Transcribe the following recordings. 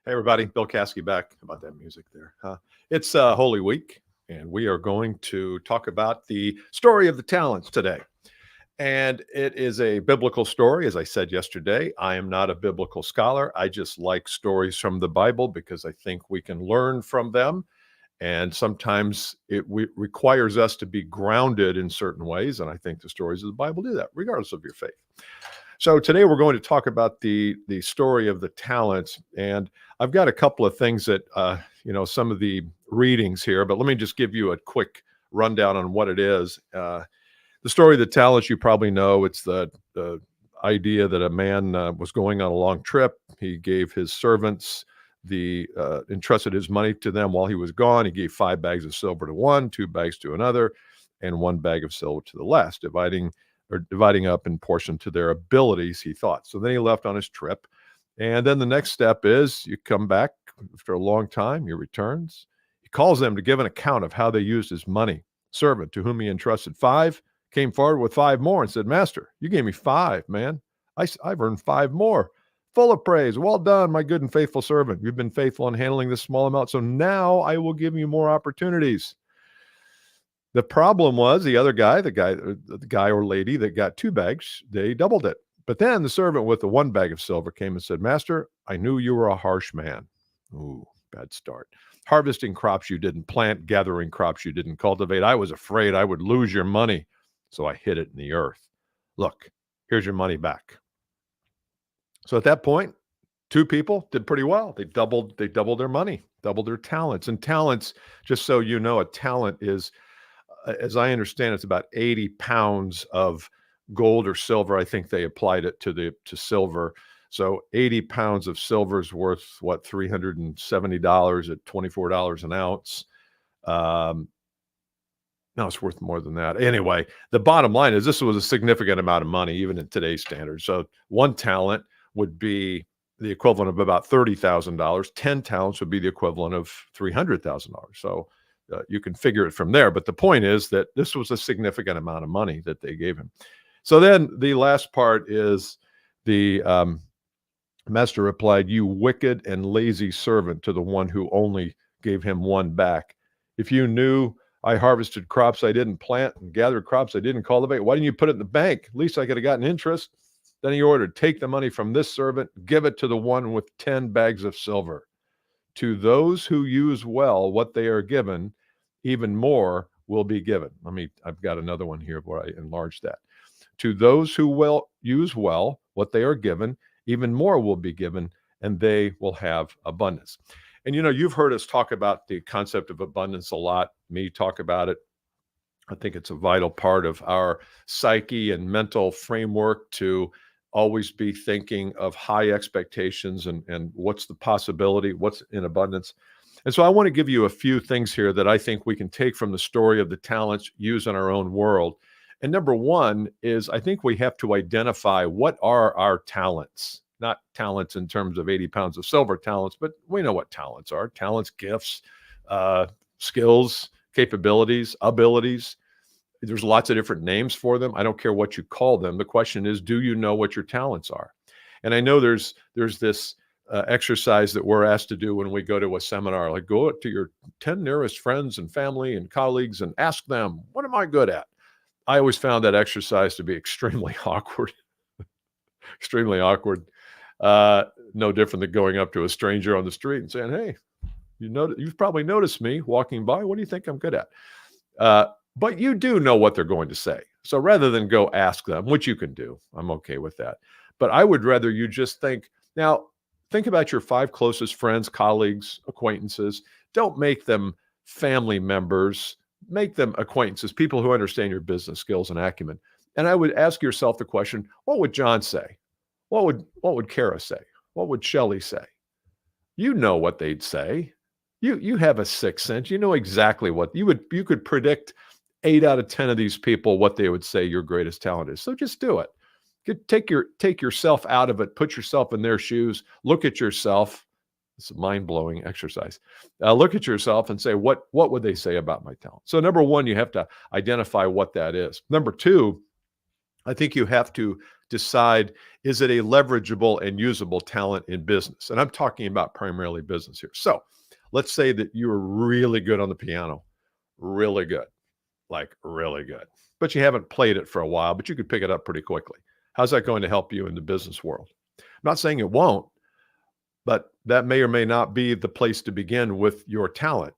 Hey, everybody. Bill Caskey back. How about that music there? Huh? It's Holy Week, and we are going to talk about the story of the talents today. And it is a biblical story. As I said yesterday, I am not a biblical scholar. I just like stories from the Bible because I think we can learn from them. And sometimes it requires us to be grounded in certain ways. And I think the stories of the Bible do that, regardless of your faith. So today we're going to talk about the story of the talents, and I've got a couple of things that some of the readings here, but let me just give you a quick rundown on what it is. The story of the talents, you probably know. It's the idea that a man was going on a long trip. He gave his servants entrusted his money to them while he was gone. He gave 5 bags of silver to one, 2 bags to another, and 1 bag of silver to the last, dividing up in portion to their abilities, he thought. So then he left on his trip. And then the next step is you come back after a long time, he returns. He calls them to give an account of how they used his money. Servant to whom he entrusted 5 came forward with 5 more and said, "Master, you gave me 5, man. I've earned 5 more." Full of praise. "Well done, my good and faithful servant. You've been faithful in handling this small amount. So now I will give you more opportunities." The problem was the other guy, the guy or lady that got 2 bags, they doubled it. But then the servant with the 1 bag of silver came and said, "Master, I knew you were a harsh man." Ooh, bad start. "Harvesting crops you didn't plant, gathering crops you didn't cultivate. I was afraid I would lose your money, so I hid it in the earth. Look, here's your money back." So at that point, 2 people did pretty well. They doubled their money, doubled their talents. And talents, just so you know, a talent is, as I understand, it's about 80 pounds of gold or silver. I think they applied it to silver. So 80 pounds of silver is worth what, $370 at $24 an ounce. No, it's worth more than that. Anyway, the bottom line is this was a significant amount of money, even in today's standards. So 1 talent would be the equivalent of about $30,000. 10 talents would be the equivalent of $300,000. So you can figure it from there. But the point is that this was a significant amount of money that they gave him. So then the last part is the master replied, "You wicked and lazy servant," to the one who only gave him 1 back. "If you knew I harvested crops I didn't plant and gathered crops I didn't cultivate, why didn't you put it in the bank? At least I could have gotten interest." Then he ordered, "Take the money from this servant, give it to the one with 10 bags of silver. To those who use well what they are given, even more will be given." I've got another one here where I enlarged that. "To those who use well what they are given, even more will be given, and they will have abundance." And you've heard us talk about the concept of abundance a lot, me talk about it. I think it's a vital part of our psyche and mental framework to always be thinking of high expectations and what's the possibility, what's in abundance. And so I want to give you a few things here that I think we can take from the story of the talents, use in our own world. And number one is I think we have to identify what are our talents, not talents in terms of 80 pounds of silver talents, but we know what talents are. Talents, gifts, skills, capabilities, abilities. There's lots of different names for them. I don't care what you call them. The question is, do you know what your talents are? And I know there's this exercise that we're asked to do when we go to a seminar, like go to your 10 nearest friends and family and colleagues and ask them, what am I good at? I always found that exercise to be extremely awkward, extremely awkward. No different than going up to a stranger on the street and saying, "Hey, you've probably noticed me walking by. What do you think I'm good at?" But you do know what they're going to say. So rather than go ask them, which you can do, I'm okay with that. But I would rather you just think about your 5 closest friends, colleagues, acquaintances. Don't make them family members. Make them acquaintances, people who understand your business skills and acumen. And I would ask yourself the question, what would John say? What would Kara say? What would Shelley say? You know what they'd say. You have a sixth sense. You know exactly what you could predict 8 out of 10 of these people what they would say your greatest talent is. So just do it. Take yourself out of it. Put yourself in their shoes. Look at yourself. It's a mind-blowing exercise. Look at yourself and say, what would they say about my talent? So number one, you have to identify what that is. Number two, I think you have to decide, is it a leverageable and usable talent in business? And I'm talking about primarily business here. So let's say that you are really good on the piano, really good, like really good, but you haven't played it for a while, but you could pick it up pretty quickly. How's that going to help you in the business world? I'm not saying it won't, but that may or may not be the place to begin with your talent.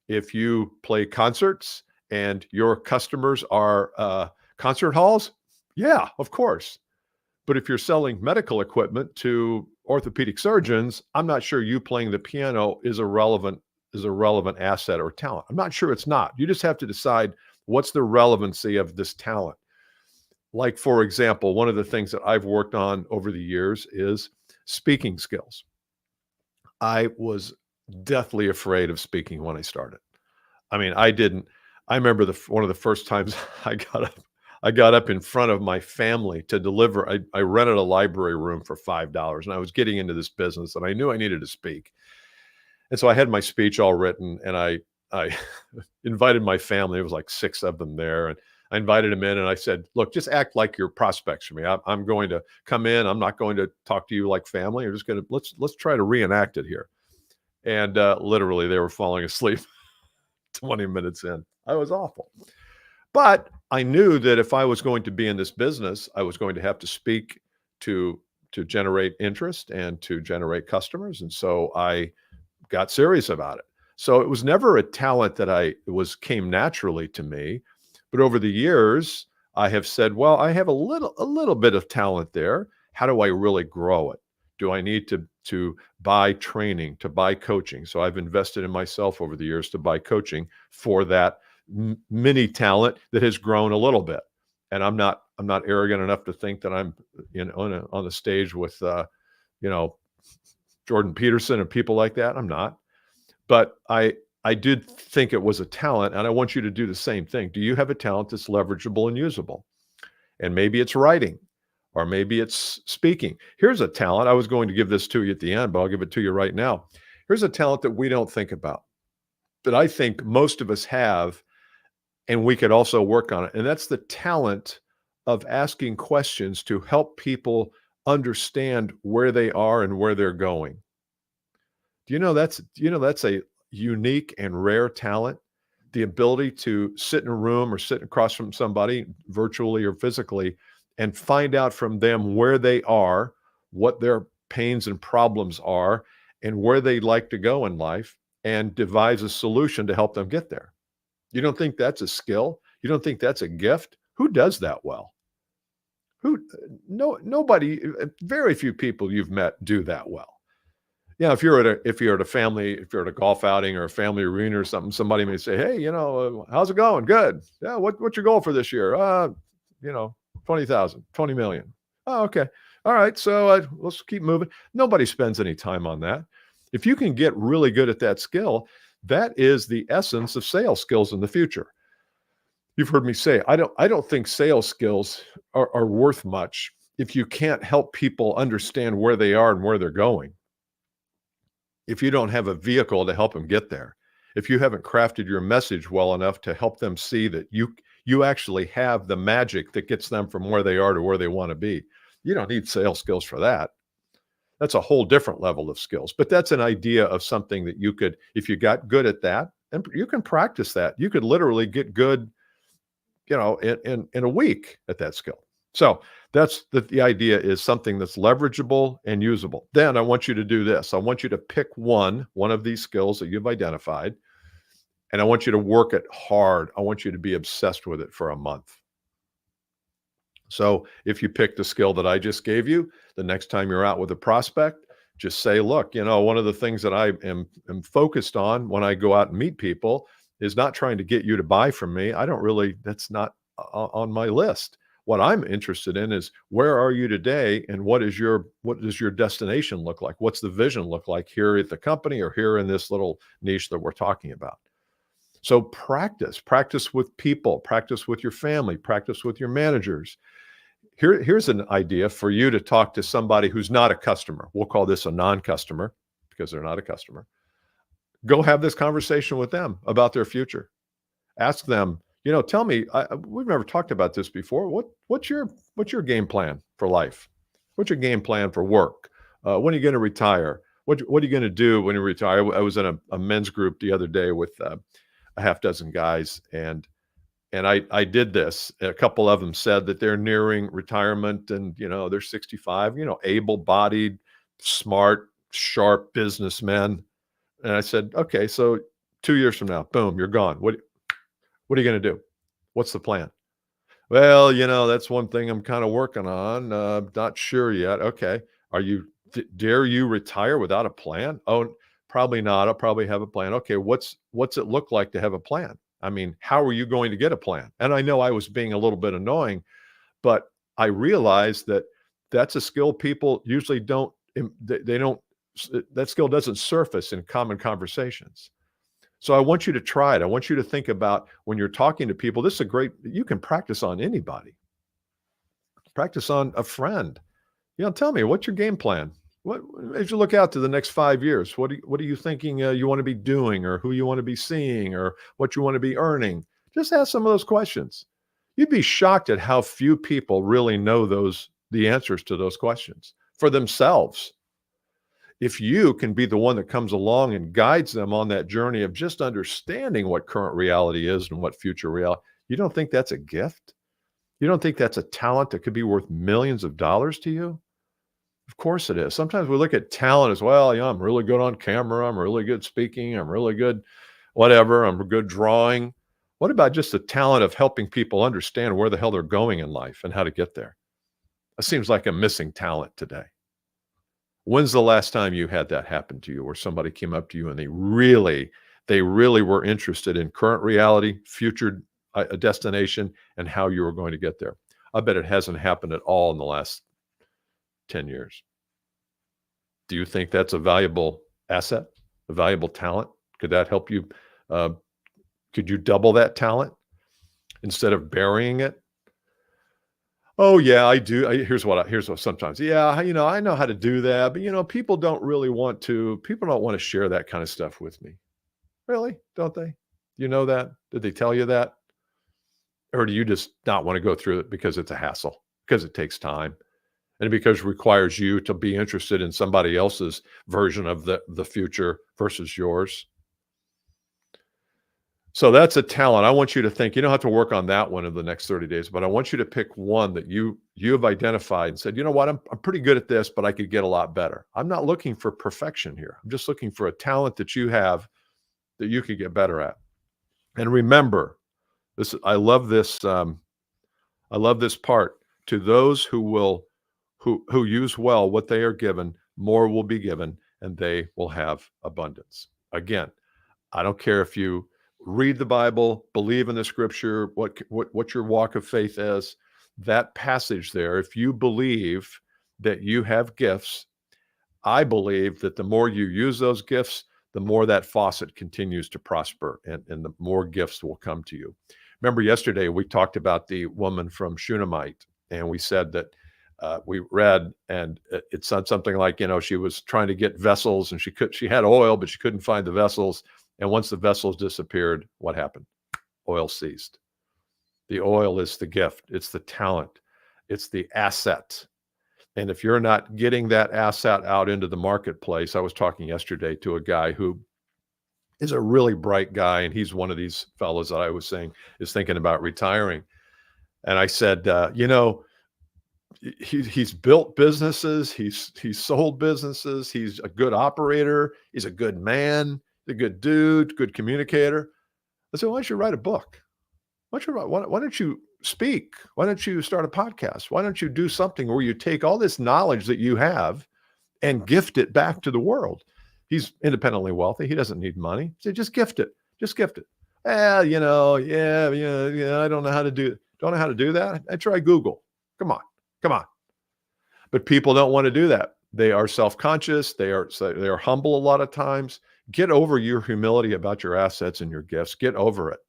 If you play concerts and your customers are concert halls, yeah, of course. But if you're selling medical equipment to orthopedic surgeons, I'm not sure you playing the piano is a relevant asset or talent. I'm not sure it's not. You just have to decide what's the relevancy of this talent. Like, for example, one of the things that I've worked on over the years is speaking skills. I was deathly afraid of speaking when I started. I mean, I remember one of the first times I got up in front of my family to deliver. I rented a library room for $5, and I was getting into this business, and I knew I needed to speak. And so I had my speech all written, and I invited my family. It was like 6 of them there, and I invited them in, and I said, "Look, just act like you're prospects for me. I'm going to come in. I'm not going to talk to you like family. You're just going to let's try to reenact it here." And literally, they were falling asleep 20 minutes in. I was awful. But I knew that if I was going to be in this business, I was going to have to speak to generate interest and to generate customers. And so I got serious about it. So it was never a talent that came naturally to me. But over the years, I have said, well, I have a little bit of talent there. How do I really grow it? Do I need to buy training, to buy coaching? So I've invested in myself over the years to buy coaching for that mini talent that has grown a little bit. And I'm not arrogant enough to think that I'm on the stage with Jordan Peterson and people like that. I'm not. But I did think it was a talent, and I want you to do the same thing. Do you have a talent that's leverageable and usable? And maybe it's writing, or maybe it's speaking. Here's a talent. I was going to give this to you at the end, but I'll give it to you right now. Here's a talent that we don't think about, that I think most of us have, and we could also work on it. And that's the talent of asking questions to help people understand where they are and where they're going. Do you know that's a unique and rare talent? The ability to sit in a room or sit across from somebody virtually or physically and find out from them where they are, what their pains and problems are, and where they'd like to go in life, and devise a solution to help them get there. You don't think that's a skill? You don't think that's a gift? Who does that well? Nobody, very few people you've met do that well. Yeah, if you're at a golf outing or a family reunion or something, somebody may say, "Hey, how's it going? Good. Yeah, what's your goal for this year? 20,000, 20 million. Oh, okay. All right. So let's keep moving." Nobody spends any time on that. If you can get really good at that skill, that is the essence of sales skills in the future. You've heard me say, I don't think sales skills are worth much if you can't help people understand where they are and where they're going. If you don't have a vehicle to help them get there, if you haven't crafted your message well enough to help them see that you actually have the magic that gets them from where they are to where they want to be, you don't need sales skills for that. That's a whole different level of skills. But that's an idea of something that you could, if you got good at that, and you can practice that. You could literally get good, in a week at that skill. So that's the idea, is something that's leverageable and usable. Then I want you to do this. I want you to pick one of these skills that you've identified, and I want you to work it hard. I want you to be obsessed with it for a month. So if you pick the skill that I just gave you, the next time you're out with a prospect, just say, "Look, one of the things that I am focused on when I go out and meet people is not trying to get you to buy from me. That's not on my list. What I'm interested in is, where are you today, and what does your destination look like? What's the vision look like here at the company or here in this little niche that we're talking about?" So practice with people, practice with your family, practice with your managers. Here's an idea for you to talk to somebody who's not a customer. We'll call this a non-customer because they're not a customer. Go have this conversation with them about their future. Ask them, Tell me, we've never talked about this before. What's your game plan for life? What's your game plan for work? When are you going to retire? What are you going to do when you retire? I was in a men's group the other day with a half dozen guys, and I did this. A couple of them said that they're nearing retirement, and they're 65. Able-bodied, smart, sharp businessmen. And I said, okay, so 2 years from now, boom, you're gone. What are you going to do? What's the plan? Well, that's one thing I'm kind of working on. Not sure yet. Okay. Dare you retire without a plan? Oh, probably not. I'll probably have a plan. Okay. What's it look like to have a plan? I mean, how are you going to get a plan? And I know I was being a little bit annoying, but I realized that that's a skill people usually don't, they don't, that skill doesn't surface in common conversations. So I want you to try it. I want you to think about when you're talking to people, you can practice on anybody. Practice on a friend. Tell me, what's your game plan? As you look out to the next 5 years, what are you thinking you want to be doing, or who you want to be seeing, or what you want to be earning? Just ask some of those questions. You'd be shocked at how few people really know the answers to those questions for themselves. If you can be the one that comes along and guides them on that journey of just understanding what current reality is and what future reality, you don't think that's a gift? You don't think that's a talent that could be worth millions of dollars to you? Of course it is. Sometimes we look at talent as, well, I'm really good on camera. I'm really good speaking. I'm really good whatever. I'm good drawing. What about just the talent of helping people understand where the hell they're going in life and how to get there? That seems like a missing talent today. When's the last time you had that happen to you, where somebody came up to you and they really were interested in current reality, future destination, and how you were going to get there? I bet it hasn't happened at all in the last 10 years. Do you think that's a valuable asset, a valuable talent? Could that help you? Could you double that talent instead of burying it? Oh yeah, I do. Here's what sometimes. Yeah, I know how to do that, but people don't want to share that kind of stuff with me. Really? Don't they? You know that? Did they tell you that? Or do you just not want to go through it because it's a hassle, because it takes time, and because it requires you to be interested in somebody else's version of the future versus yours? So that's a talent. I want you to think, you don't have to work on that one in the next 30 days, but I want you to pick one that you have identified and said, you know what, I'm pretty good at this, but I could get a lot better. I'm not looking for perfection here. I'm just looking for a talent that you have that you could get better at. And remember, I love this part. To those who use well what they are given, more will be given, and they will have abundance. Again, I don't care if you read the Bible, believe in the scripture, what your walk of faith is, that passage there, if you believe that you have gifts, I believe that the more you use those gifts, the more that faucet continues to prosper, and the more gifts will come to you. Remember yesterday we talked about the woman from Shunammite, and we said that we read, and it said something like, she was trying to get vessels, and she had oil, but she couldn't find the vessels. And once the vessels disappeared, what happened? Oil ceased. The oil is the gift. It's the talent. It's the asset. And if you're not getting that asset out into the marketplace, I was talking yesterday to a guy who is a really bright guy, and he's one of these fellows that I was saying is thinking about retiring. And I said, he's built businesses. He's sold businesses. He's a good operator. He's a good man. A good dude, good communicator. I said, why don't you write a book? Why don't you speak? Why don't you start a podcast? Why don't you do something where you take all this knowledge that you have and gift it back to the world? He's independently wealthy. He doesn't need money. He said, just gift it. Just gift it. I don't know how to do that. I try Google. Come on. But people don't want to do that. They are self-conscious. They are humble a lot of times. Get over your humility about your assets and your gifts. Get over it.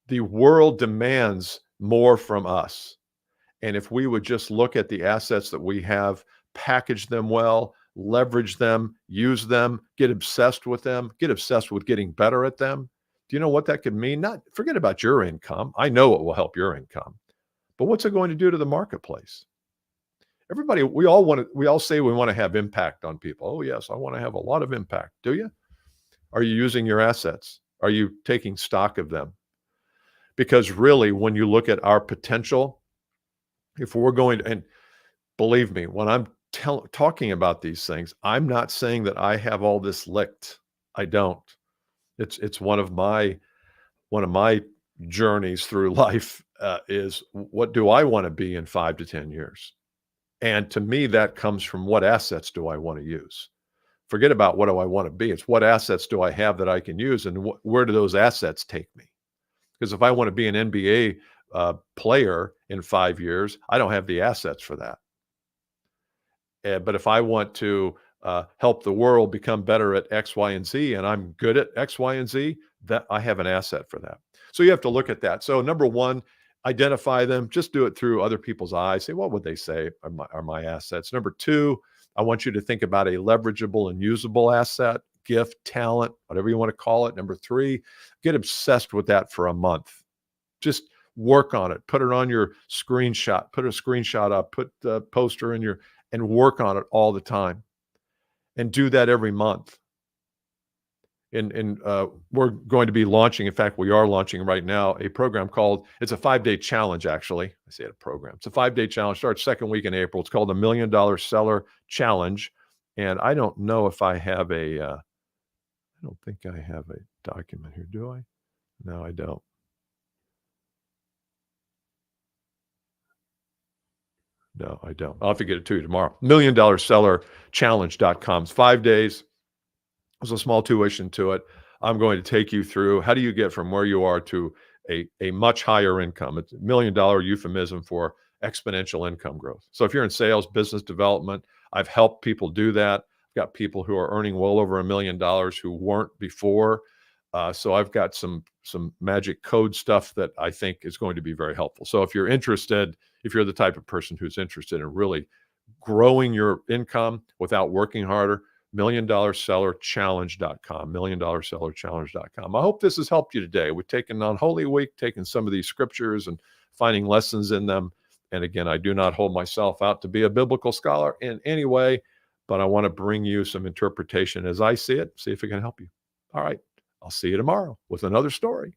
The world demands more from us. And if we would just look at the assets that we have, package them well, leverage them, use them, get obsessed with them, get obsessed with getting better at them, Do you know what that could mean? Not forget about your income. I know it will help your income, but what's it going to do to the marketplace? Everybody, we all say we want to have impact on people. Oh, yes, I want to have a lot of impact. Do you? Are you using your assets? Are you taking stock of them? Because really, when you look at our potential, if we're going to, and believe me, when I'm talking about these things, I'm not saying that I have all this licked. I don't. It's one of my journeys through life is what do I want to be in 5 to 10 years? And to me, that comes from what assets do I want to use? Forget about what do I want to be. It's what assets do I have that I can use, and where do those assets take me? Because if I want to be an NBA player in 5 years, I don't have the assets for that. But if I want to help the world become better at X, Y, and Z, and I'm good at X, Y, and Z, that I have an asset for that. So you have to look at that. So number one, identify them. Just do it through other people's eyes. Say, what would they say are my assets? Number two, I want you to think about a leverageable and usable asset, gift, talent, whatever you want to call it. Number three, get obsessed with that for a month. Just work on it. Put it on your screenshot. Put a screenshot up. Put the poster in your, and work on it all the time. And do that every month. And we're going to be launching, in fact, we are launching right now a program called, it's a 5-day challenge, actually. I say it a program. It's a 5-day challenge, starts second week in April. It's called the $1 Million Seller Challenge. And I don't know if I have I don't think I have a document here, do I? No, I don't. No, I don't. I'll have to get it to you tomorrow. $1 Million Seller Challenge.com. It's 5 days. There's a small tuition to it. I'm going to take you through how do you get from where you are to a much higher income. It's $1 million euphemism for exponential income growth. So if you're in sales, business development, I've helped people do that. I've got people who are earning well over $1 million who weren't before. So I've got some magic code stuff that I think is going to be very helpful. So if you're interested, if you're the type of person who's interested in really growing your income without working harder, $1 MillionSellerChallenge.com, $1 MillionSellerChallenge.com. I hope this has helped you today. We've taken on Holy Week, taken some of these scriptures and finding lessons in them. And again, I do not hold myself out to be a biblical scholar in any way, but I want to bring you some interpretation as I see it, see if it can help you. All right. I'll see you tomorrow with another story.